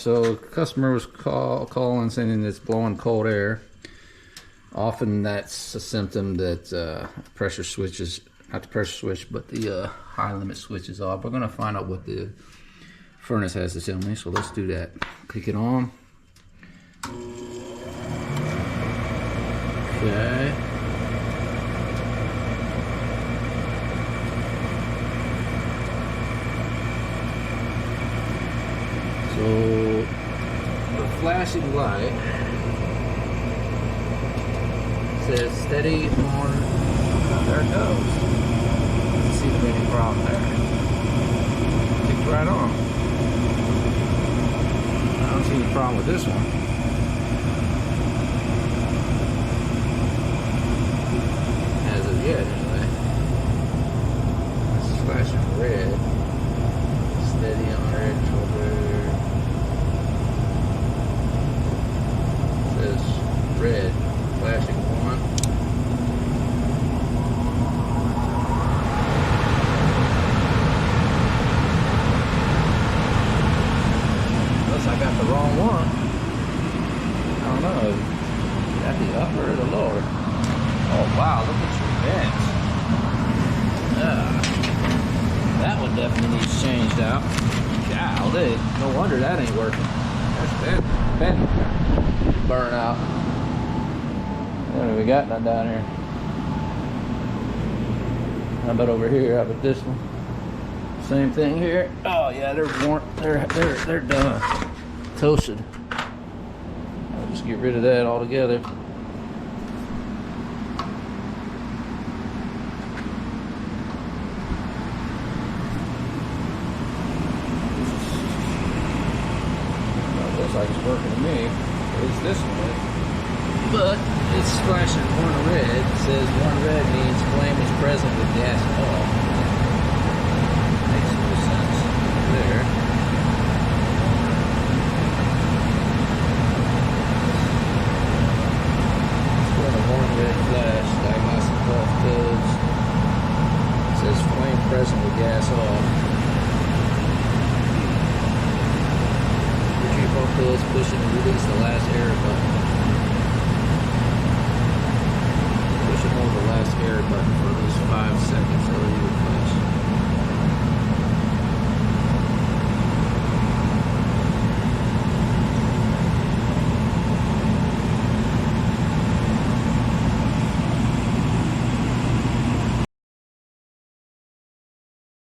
so customer was calling saying it's blowing cold air. Often that's a symptom that pressure switches, not the pressure switch, but the high limit switch is off. We're gonna find out what the furnace has to tell me, so let's do that. Click it on. Okay. So the flashing light says steady on. There it goes. Let's see if there's any problem there. Kicked right on. I don't see any problem with this one. As of yet, anyway. It's flashing red. Steady on red shoulder. Says red. Flashing one. Unless I got the wrong one. I don't know. Got the upper or the lower? Oh wow, look at your vents. That one definitely needs changed out. Golly, no wonder that ain't working. That's bad. Burn out. What do we got none down here? How about over here? How about this one? Same thing here. Oh yeah, they're worn. They're done. Toasted. I'll just get rid of that altogether. Looks like it's working to me. At least this one. But it's flashing one red. It says one red means flame is present with gas off. Makes no sense there. It's got a one red flash. Diagnostic fault codes. It says flame present with gas off. Retrieve fault codes, push and release the last error button.